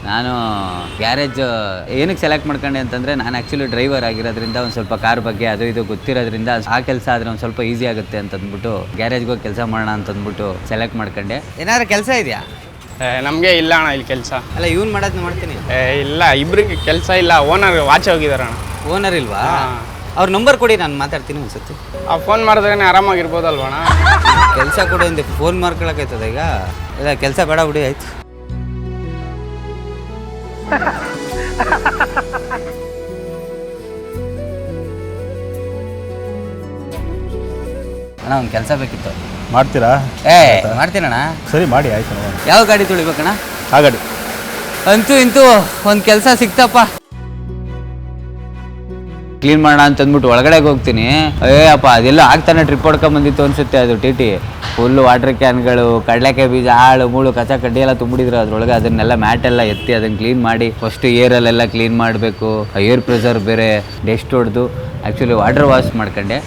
ನಾನು ಗ್ಯಾರೇಜ್ ಏನಕ್ಕೆ ಸೆಲೆಕ್ಟ್ ಮಾಡ್ಕೊಂಡೆ ಅಂತಂದರೆ ನಾನು ಆ್ಯಕ್ಚುಲಿ ಡ್ರೈವರ್ ಆಗಿರೋದ್ರಿಂದ ಒಂದು ಸ್ವಲ್ಪ ಕಾರ್ ಬಗ್ಗೆ ಅದು ಇದು ಗೊತ್ತಿರೋದ್ರಿಂದ ಆ ಕೆಲಸ ಆದರೆ ಒಂದು ಸ್ವಲ್ಪ ಈಸಿ ಆಗುತ್ತೆ ಅಂತಂದ್ಬಿಟ್ಟು ಗ್ಯಾರೇಜ್ಗೆ ಹೋಗಿ ಕೆಲಸ ಮಾಡೋಣ ಅಂತಂದ್ಬಿಟ್ಟು ಸೆಲೆಕ್ಟ್ ಮಾಡ್ಕೊಂಡೆ. ಏನಾದ್ರು ಕೆಲಸ ಇದೆಯಾ? ನಮಗೆ ಇಲ್ಲ ಅಣ್ಣ ಇಲ್ಲಿ ಕೆಲಸ. ಅಲ್ಲ ಇವ್ನು ಮಾಡೋದನ್ನ ಮಾಡ್ತೀನಿ. ಇಲ್ಲ, ಇಬ್ರಿಗೆ ಕೆಲಸ ಇಲ್ಲ. ಓನರ್ ವಾಚೆ ಹೋಗಿದಾರಣ್ಣ. ಓನರ್ ಇಲ್ವಾ? ಅವ್ರ ನಂಬರ್ ಕೊಡಿ, ನಾನು ಮಾತಾಡ್ತೀನಿ ಒಂದ್ಸತಿ. ಫೋನ್ ಮಾಡಿದ್ರೆ ಆರಾಮಾಗಿರ್ಬೋದಲ್ವಣ್ಣ? ಕೆಲಸ ಕೊಡು ಅಂದೆ, ಫೋನ್ ಮಾಡ್ಕೊಳಕೈತದ ಈಗ? ಇಲ್ಲ ಕೆಲಸ ಬೇಡ ಬಿಡಿ, ಆಯ್ತು. ಅಣ್ಣ ಒಂದು ಕೆಲಸ ಬೇಕಿತ್ತು. ಮಾಡ್ತೀರಾ? ಮಾಡ್ತೀನಣ್ಣ. ಸರಿ ಮಾಡಿ, ಆಯ್ತು. ಯಾವ ಗಾಡಿ ತುಳಿಬೇಕಣ್ಣ? ಆ ಗಾಡಿ. ಅಂತೂ ಇಂತೂ ಒಂದು ಕೆಲಸ ಸಿಕ್ತಪ್ಪ. ಕ್ಲೀನ್ ಮಾಡೋಣ ಅಂತಂದ್ಬಿಟ್ಟು ಒಳಗಡೆಗೆ ಹೋಗ್ತೀನಿ. ಅಪ್ಪ ಅದೆಲ್ಲ ಆಗ್ತಾನೆ ಟ್ರಿಪ್ ಹೊಡ್ಕೊಂಡ್ ಬಂದಿತ್ತು ಅನ್ಸುತ್ತೆ. ಅದು ಟಿ ಫುಲ್ ವಾಟರ್ ಕ್ಯಾನ್ಗಳು, ಕಡಲೆಕಾಯಿ ಬೀಜ, ಆಳು ಮೂಳು ಕಸ ಕಡ್ಡಿ ಎಲ್ಲ ತುಂಬಿಡಿದ್ರು ಅದ್ರೊಳಗೆ. ಅದನ್ನೆಲ್ಲ ಮ್ಯಾಟ್ ಎಲ್ಲ ಎತ್ತಿ ಅದನ್ನು ಕ್ಲೀನ್ ಮಾಡಿ ಫಸ್ಟ್ ಏರಲ್ಲೆಲ್ಲ ಕ್ಲೀನ್ ಮಾಡಬೇಕು. ಏರ್ ಪ್ರೆಷರ್ ಬೇರೆ ಡೆಸ್ಟ್ ಹೊಡೆದು ಆ್ಯಕ್ಚುಲಿ ವಾಟರ್ ವಾಶ್ ಮಾಡ್ಕೊಂಡೆ.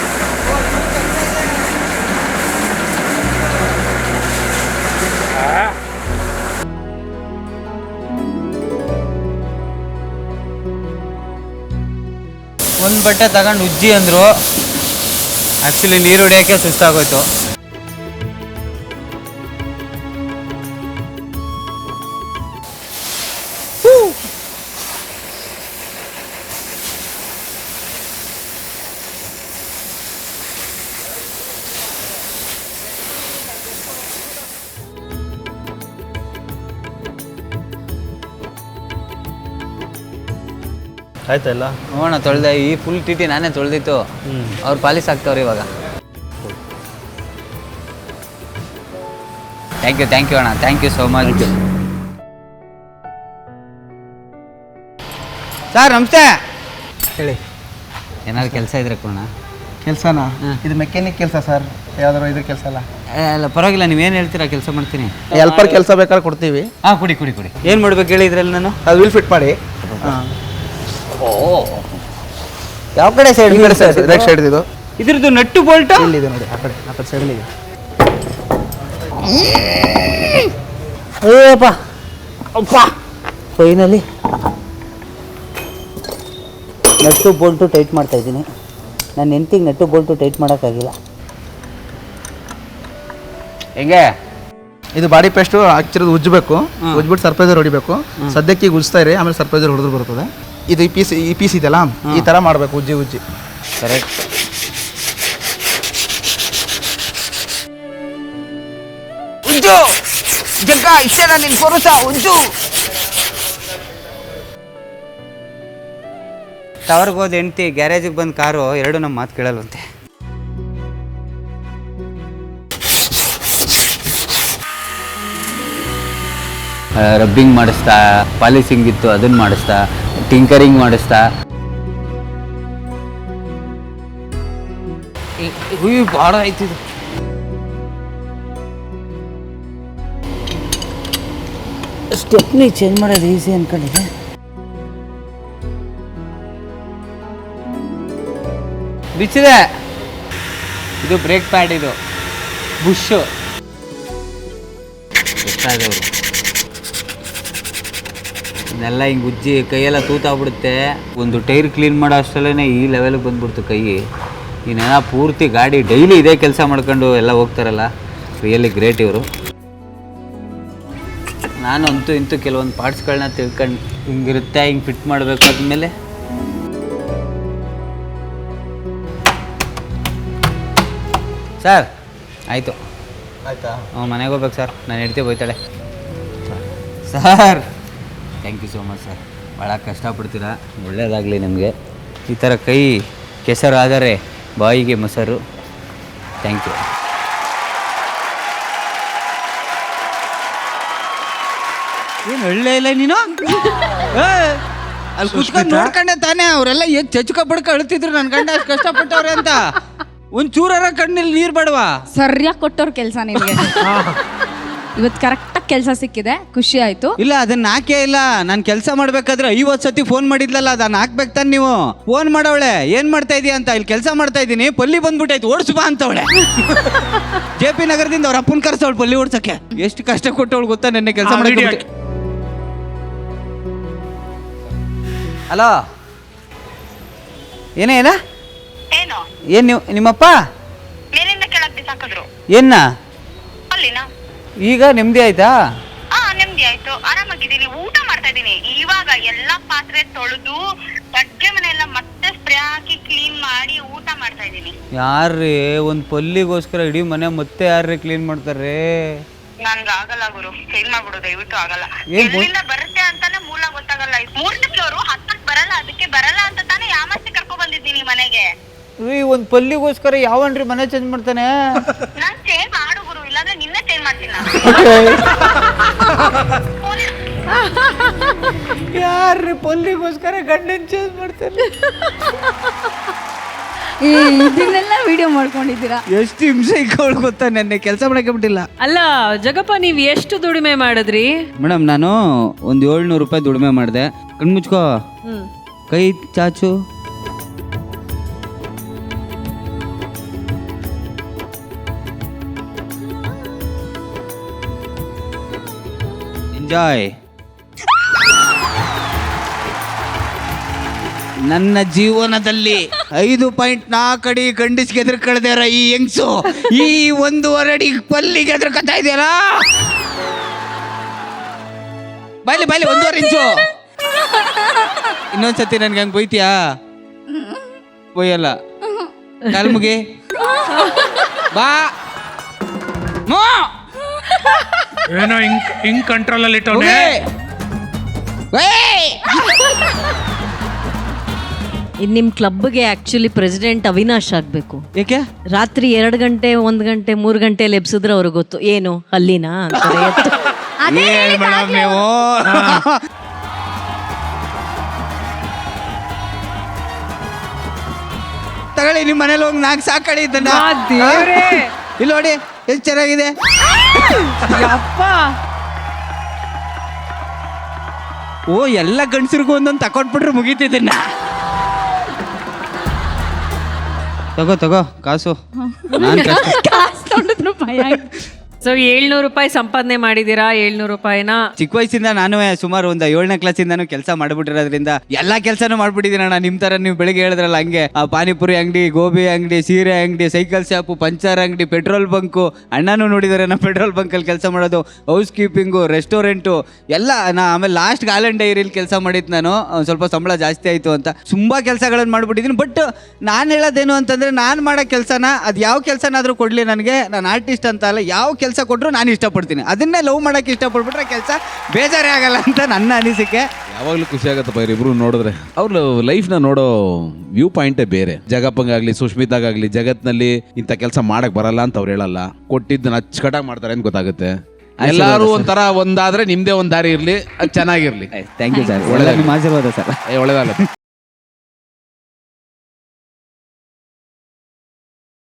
ಒಂದು ಬಟ್ಟೆ ತಗೊಂಡು ಉಜ್ಜಿ ಅಂದರು. ಆ್ಯಕ್ಚುಲಿ ನೀರು ಹೊಡಿಯೋಕ್ಕೆ ಸುಸ್ತಾಗೋಯ್ತು. ಆಯ್ತಾ ಇಲ್ಲ? ನೋಡೋಣ ತೊಳೆದೆ. ಈ ಫುಲ್ ಟಿ ನಾನೇ ತೊಳೆದಿತ್ತು. ಅವ್ರು ಪಾಲಿಸ್ ಆಗ್ತವ್ರು ಇವಾಗ. ಥ್ಯಾಂಕ್ ಯು ಅಣ್ಣ, thank you so much. Sir ನಮಸ್ತೆ. ಹೇಳಿ. ಏನಾದ್ರು ಕೆಲಸ ಇದ್ರೆ ಕೊಡೋಣ. ಕೆಲಸನಾ? ಇದು ಮೆಕ್ಯಾನಿಕ್ ಕೆಲಸ ಸರ್, ಯಾವ್ದಾರು ಇದ್ರ ಕೆಲಸ ಅಲ್ಲ. ಅಲ್ಲ ಪರವಾಗಿಲ್ಲ, ನೀವೇನು ಹೇಳ್ತೀರಾ ಕೆಲಸ ಮಾಡ್ತೀನಿ. ಹೆಲ್ಪರ್ ಕೆಲಸ ಬೇಕಾದ್ರೆ ಕೊಡ್ತೀವಿ. ಹಾಂ ಕೊಡಿ. ಏನು ಮಾಡ್ಬೇಕು ಹೇಳಿ ಇದ್ರಲ್ಲಿ ನಾನು? ಅದು ವೀಲ್ ಫಿಟ್ ಮಾಡಿ. ಯಾವ ಕಡೆ ಸೈಡ್? ಈ ಕಡೆ ಸೈಡ್, ರೈಟ್ ಸೈಡ್ ಇದು. ಇದ್ರದ್ದು ನಟ್ಟು ಬೋಲ್ಟ್ ಇಲ್ಲಿದೆ ನೋಡಿ, ಆ ಕಡೆ ಸೈಡಲ್ಲಿ ಇದೆ. ಅಪ್ಪ ಫೈನಲಿ ನಟ್ಟು ಬೋಲ್ಟು ಟೈಟ್ ಮಾಡ್ತಾ ಇದ್ದೀನಿ. ನಾನು ಹೆಂಡ್ತಿಗೆ ನಟ್ಟು ಬೋಲ್ಟು ಟೈಟ್ ಮಾಡೋಕ್ಕಾಗಿಲ್ಲ. ಹೆಂಗೆ ಇದು ಬಾಡಿ ಪೇಸ್ಟು ಹಾಕ್ತಿರೋದು ಉಜ್ಜಬೇಕು. ಉಜ್ಬಿಟ್ಟು ಸರ್ಪ್ರೈಸರ್ ಹೊಡಿಬೇಕು. ಸದ್ಯಕ್ಕೆ ಈಗ ಉಜ್ತಾ ಇರಿ, ಆಮೇಲೆ ಸರ್ಪ್ರೈಸರ್ ಹೊಡೆದ್ರು ಬರ್ತದೆ. ಇದು ಈ ಪೀಸ್ ಇದೆಯಲ್ಲ, ಈ ಥರ ಮಾಡಬೇಕು, ಉಜ್ಜಿ. ಕರೆಕ್ಟ್. ಉಜ್ಜು ಜಗ್ಗ ಇಷ್ಟೇನ ನಿನ್ ಕೊರುಸ ಉಜ್ಜು. ಟವರ್ಗೆ ಹೋದ ಹೆಂಡ್ತಿ ಗ್ಯಾರೇಜಿಗೆ ಬಂದು ಕಾರು ಎರಡು ನಮ್ಮ ಮಾತು ಕೇಳಲ್ವಂತೆ. ರಬ್ಬಿಂಗ್ ಮಾಡಿಸ್ತಾ, ಪಾಲಿಸಿಂಗ್ ಇತ್ತು ಅದನ್ನು ಮಾಡಿಸ್ತಾ, ಟಿಂಕರಿಂಗ್ ಮಾಡಿಸ್ತಾ. ಭಾಳ ಆಯ್ತಿದು. ಸ್ಟೆಪ್ನಿ ಚೇಂಜ್ ಮಾಡೋದು ಈಸಿ ಅನ್ಕೊಂಡಿದ್ದೆ. ಬಿಚ್ಚಿದೆ. ಇದು ಬ್ರೇಕ್ ಪ್ಯಾಡ್, ಇದು ಬುಷು. ಗೊತ್ತಾದವರು ಇದನ್ನೆಲ್ಲ ಹಿಂಗೆ ಉಜ್ಜಿ ಕೈಯೆಲ್ಲ ತೂತಾಗ್ಬಿಡುತ್ತೆ. ಒಂದು ಟೈರ್ ಕ್ಲೀನ್ ಮಾಡೋ ಅಷ್ಟರಲ್ಲೇ ಈ ಲೆವೆಲ್ಗೆ ಬಂದ್ಬಿಡ್ತು ಕೈ. ಇನ್ನೇನ ಪೂರ್ತಿ ಗಾಡಿ ಡೈಲಿ ಇದೇ ಕೆಲಸ ಮಾಡ್ಕೊಂಡು ಎಲ್ಲ ಹೋಗ್ತಾರಲ್ಲ, ರಿಯಲಿ ಗ್ರೇಟ್ ಇವರು. ನಾನು ಅಂತೂ ಇಂತೂ ಕೆಲವೊಂದು ಪಾರ್ಟ್ಸ್ಗಳನ್ನ ತಿಳ್ಕೊಂಡು ಹಿಂಗಿರುತ್ತೆ, ಹಿಂಗೆ ಫಿಟ್ ಮಾಡಬೇಕು. ಆದಮೇಲೆ ಸರ್ ಆಯಿತು. ಆಯ್ತಾ? ಮನೆಗೆ ಹೋಗ್ಬೇಕು ಸರ್, ನಾನು ಹೆಂಡ್ತಿ ಹೋಯ್ತಾಳೆ. Sir thank you so much sir. ಭಾಳ ಕಷ್ಟಪಡ್ತೀರಾ, ಒಳ್ಳೆಯದಾಗಲಿ ನಿಮಗೆ. ಈ ಥರ ಕೈ ಕೆಸರು ಆದರೆ ಬಾಯಿಗೆ ಮೊಸರು. Thank you. ಏನು ಒಳ್ಳೆ ಇಲ್ಲ ನೀನು? ಅಲ್ಲಿ ಕುತ್ಕೊಂಡು ನೋಡ್ಕೊಂಡೆ ತಾನೇ. ಅವರೆಲ್ಲ ಏನು ಚಚ್ಕ ಬಡ್ಕ ಅಳ್ತಿದ್ರು ನನ್ನ ಗಂಡ ಅಷ್ಟು ಕಷ್ಟಪಟ್ಟವ್ರೆ ಅಂತ. ಒಂದು ಚೂರಾರ ಕಣ್ಣಲ್ಲಿ ನೀರು ಬೇಡವಾ? ಸರಿಯಾಗಿ ಕೊಟ್ಟವ್ರ ಕೆಲಸ ನಿಮಗೆ. ಇವತ್ತು ಕರೆಕ್ಟಾಗಿ ಕೆಲಸ ಸಿಕ್ಕಿದೆ, ಖುಷಿ ಆಯ್ತು. ಇಲ್ಲ ಅದನ್ನ ಹಾಕೇ ಇಲ್ಲ. ನಾನು ಕೆಲಸ ಮಾಡ್ಬೇಕಾದ್ರೆ 50 ಸತಿ ಫೋನ್ ಮಾಡಿದ್ಲಲ್ಲ, ಅದನ್ನ ಹಾಕ್ಬೇಕು ತಾನೆ ನೀವು. ಫೋನ್ ಮಾಡವಳೆ ಏನ್ ಮಾಡ್ತಾ ಇದೀಯ ಅಂತ. ಇಲ್ಲಿ ಕೆಲಸ ಮಾಡ್ತಾ ಇದ್ದೀನಿ, ಪಲ್ಲಿ ಬಂದ್ಬಿಟ್ಟಾಯ್ತು, ಓಡಿಸು ಬಾ ಅಂತವಳೆ. JP ನಗರದಿಂದ ಅವ್ರ ಅಪ್ಪನ ಕರ್ಸವಳು ಪಲ್ಲಿ ಓಡ್ಸಕ್ಕೆ. ಎಷ್ಟು ಕಷ್ಟ ಕೊಟ್ಟವಳು ಗೊತ್ತಾ ನೆನ್ನೆ ಕೆಲಸ ಮಾಡಿ. ಹಲೋ ಏನ ಏನು ಏನು ನಿಮ್ಮಪ್ಪ ಮೇಲಿಂದ ಕೆಳಗ್ ಬಿಸಾಕಿದ್ರು ಏನ ಅಲ್ಲಿನ ಈಗ ನೆಮ್ಮದಿ ಆಯ್ತಾ? ನೆಮ್ಮದಿ ಆಯ್ತು, ಆರಾಮಾಗಿದ್ದೀನಿ, ಊಟ ಮಾಡ್ತಾ ಇದೀನಿ. ಇವಾಗ ಎಲ್ಲಾ ಪಾತ್ರೆ ತೊಳೆದು ಅಡ್ಗೆ ಮನೆ ಎಲ್ಲ ಮತ್ತೆ ಸ್ಪ್ರೇ ಹಾಕಿ ಕ್ಲೀನ್ ಮಾಡಿ ಊಟ ಮಾಡ್ತಾ ಇದೀನಿ. ಯಾರ್ರೀ ಒಂದು ಪಲ್ಲಿಗೋಸ್ಕರ ಇಡೀ ಮನೆ ಮತ್ತೆ ಯಾರ್ರೀ ಕ್ಲೀನ್ ಮಾಡ್ತಾರೆ? ನನ್ಗೆ ಆಗಲ್ಲ ಗುರು, ಕ್ಲೀನ್ ಮಾಡ್ಬಿಡು ದಯವಿಟ್ಟು, ಆಗಲ್ಲ. ಏನ್ ಎಲ್ಲಿಂದ ಬರುತ್ತೆ ಅಂತಾನೆ ಮೂಲ ಗೊತ್ತಾಗಲ್ಲ. 4th ಫ್ಲೋರು 10ಕ್ಕೆ ಬರಲ್ಲ, ಅದಕ್ಕೆ ಬರಲ್ಲ ಅಂತ ತಾನೇ ಯಾಮರ್ಸಿ ಕರ್ಕೊ ಬಂದಿದ್ದೀನಿ ಮನೆಗೆ. ರೀ ಒಂದು ಪಲ್ಲಿಗೋಸ್ಕರ ಯಾವನ್ರಿ ಮನೆ ಚೇಂಜ್ ಮಾಡ್ತಾನೆ? ನಾನ್ ಚೇಂಜ್ ಮಾಡು ಗುರು, ಇಲ್ಲಾಂದ್ರೆ ನಿನ್ನೆ ಚೇಂಜ್ ಮಾಡ್ತೀನಿ ನಾನು. ಯಾರ್ರಿ ಪಲ್ಲಿಗೋಸ್ಕರ ಗಂಡನ್ ಚೇಂಜ್ ಮಾಡ್ತಾರೆ? ಇದನ್ನೆಲ್ಲ ವಿಡಿಯೋ ಮಾಡ್ಕೊಂಡಿದ್ದೀರಾ? ಎಷ್ಟು ಹಿಂಸೆ ಇಕ್ಕೊಳ್ಳಿ ಗೊತ್ತಾ, ನೆನ್ನೆ ಕೆಲಸ ಮಾಡಕ್ಕೆ ಬಿಟ್ಟಿಲ್ಲ. ಅಲ್ಲ ಜಗಪ್ಪ, ನೀವು ಎಷ್ಟು ದುಡಿಮೆ ಮಾಡಿದ್ರಿ? ಮೇಡಮ್ ನಾನು ಒಂದು 700 ರೂಪಾಯಿ ದುಡಿಮೆ ಮಾಡಿದೆ. ಕಣ್ಮುಚ್ಕೋ, ಕೈ ಚಾಚು. ಎಂಜಾಯ್. ನನ್ನ ಜೀವನದಲ್ಲಿ 5.4 ಅಡಿ ಗಂಡಿಸ್ಗೆ ಎದುರ್ಕಳ್ದಾರ ಈ ಹೆಂಗ್ಸು ಈ 1.5 ಅಡಿ ಪಲ್ಲಿಗೆ ಎದುರ್ಕತಾ ಇದೆಯಲ್ಲ. ಬಾಯ್ಲಿ 1.5 ಇಂಚು. ಇನ್ನೊಂದ್ಸತಿ ನನ್ಗೆ ಹಂಗೆ ಬೈತೀಯಾ? ಬೈಯಲ್ಲ. ಕಾಲ್ ಮುಗಿ ಬಾ. ಏನೋ ಹಿಂಗ್ ಕಂಟ್ರೋಲ್ ಅಲ್ಲಿ ಇಟ್ಟವನೆ. ನಿಮ್ಮ ಕ್ಲಬ್ಗೆ ಆಕ್ಚುಲಿ ಪ್ರೆಸಿಡೆಂಟ್ ಅವಿನಾಶ್ ಆಗ್ಬೇಕು. ಏಕೆ? ರಾತ್ರಿ 2 ಗಂಟೆ 1 ಗಂಟೆ 3 ಗಂಟೆಯಲ್ಲಿ ಎಬ್ಸಿದ್ರೆ ಅವ್ರಿಗೆ ಗೊತ್ತು ಏನು ಅಲ್ಲಿನಾ ಅಂತಾರೆ. ಏನ್ ಮೇಡಮ್ ನೀವು? ತಗೊಳ್ಳಿ, ನಿಮ್ಮ ಮನೇಲಿ ಹೋಗಿ ನಾಲ್ಕು ಸಾಕಳಿ ಇದನ್ನ. ಇಲ್ಲಿ ನೋಡಿ ಎಷ್ಟು ಚೆನ್ನಾಗಿದೆ. ಓ, ಎಲ್ಲ ಗಂಡಸರಿಗೂ ಒಂದೊಂದು ತಕೊಂಡ್ಬಿಟ್ರೆ ಮುಗೀತಿದ್ದನ್ನ. ತಗೋ ಕಾಸು. ನಾನು ಕಾಸು ತೊಗೊಂಡಿದ್ರು ಭಯ ಆಯ್ತು. ಸೊ 700 ರೂಪಾಯಿ ಸಂಪಾದನೆ ಮಾಡಿದೀರಾ. 700 ರೂಪಾಯಿನ ಚಿಕ್ಕ ವಯಸ್ಸಿಂದ ನಾನು ಸುಮಾರು ಒಂದು 7ನೇ ಕ್ಲಾಸಿಂದಾನು ಕೆಲಸ ಮಾಡ್ಬಿಟ್ಟಿರೋದ್ರಿಂದ ಎಲ್ಲಾ ಕೆಲಸನೂ ಮಾಡ್ಬಿಟ್ಟಿದ್ದೀನಿ ಅಣ್ಣ. ನಿಮ್ ತರ ನೀವು ಬೆಳಿಗ್ಗೆ ಹೇಳಿದ್ರಲ್ಲ ಹಂಗೆ, ಆ ಪಾನಿಪುರಿ ಅಂಗಡಿ, ಗೋಬಿ ಅಂಗಡಿ, ಸೀರೆ ಅಂಗಡಿ, ಸೈಕಲ್ ಶಾಪು, ಪಂಚರ್ ಅಂಗಡಿ, ಪೆಟ್ರೋಲ್ ಬಂಕು, ಅಣ್ಣನೂ ನೋಡಿದಾರೆ ನಾ ಪೆಟ್ರೋಲ್ ಬಂಕಲ್ಲಿ ಕೆಲಸ ಮಾಡೋದು, ಹೌಸ್ ಕೀಪಿಂಗು, ರೆಸ್ಟೋರೆಂಟು ಎಲ್ಲ. ಆಮೇಲೆ ಲಾಸ್ಟ್ ಗಾರ್ಡನ್ ಡೈರಿಲಿ ಕೆಲಸ ಮಾಡಿದ್ದು ನಾನು. ಸ್ವಲ್ಪ ಸಂಬಳ ಜಾಸ್ತಿ ಆಯಿತು ಅಂತ ತುಂಬಾ ಕೆಲಸಗಳನ್ನು ಮಾಡ್ಬಿಟ್ಟಿದ್ದೀನಿ. ಬಟ್ ನಾನು ಹೇಳೋದೇನು ಅಂತಂದ್ರೆ, ನಾನು ಮಾಡೋ ಕೆಲಸನ ಅದು ಯಾವ ಕೆಲಸನಾದರೂ ಕೊಡಲಿ ನನಗೆ, ನಾನು ಆರ್ಟಿಸ್ಟ್ ಅಂತ ಅಲ್ಲ, ಯಾವ ಕೆಲಸ ಕೊಟ್ಟರು ನಾನು ಇಷ್ಟಪಡ್ತೀನಿ. ಅದನ್ನೇ ಲವ್ ಮಾಡೋಕ್ಕೆ ಇಷ್ಟಪಟ್ಬಿಟ್ರೆ ಕೆಲಸ ಬೇಜಾರೇ ಆಗಲ್ಲ ಅಂತ ನನ್ನ ಅನಿಸಿಕೆ. ಯಾವಾಗಲೂ ಖುಷಿ ಆಗತ್ತಪ್ಪ ಇವರಿಬ್ರು ನೋಡಿದ್ರೆ. ಅವ್ರ ಲೈಫ್ನ ನೋಡೋ ವ್ಯೂ ಪಾಯಿಂಟೇ ಬೇರೆ. ಜಗಪ್ಪಂಗಾಗ್ಲಿ ಸುಷ್ಮಿತಾಗಾಗ್ಲಿ ಜಗತ್ನಲ್ಲಿ ಇಂಥ ಕೆಲಸ ಮಾಡಕ್ ಬರಲ್ಲ ಅಂತ ಅವ್ರು ಹೇಳಲ್ಲ. ಕೊಟ್ಟಿದ್ದನ್ನ ಅಚ್ಚುಕಟ್ಟಾಗಿ ಮಾಡ್ತಾರೆ ಅಂತ ಗೊತ್ತಾಗುತ್ತೆ. ಎಲ್ಲಾರು ಒಂಥರ ಒಂದಾದ್ರೆ ನಿಮ್ದೇ ಒಂದ್ ದಾರಿ ಇರ್ಲಿ, ಅದು ಚೆನ್ನಾಗಿರ್ಲಿ. ಥ್ಯಾಂಕ್ ಯು ಸರ್, ಒಳ್ಳೆದಾಗಿ ನಿಮ್ಮ ಆಶೀರ್ವಾದ ಸರ್. ಒಳ್ಳೇದಲ್ಲ.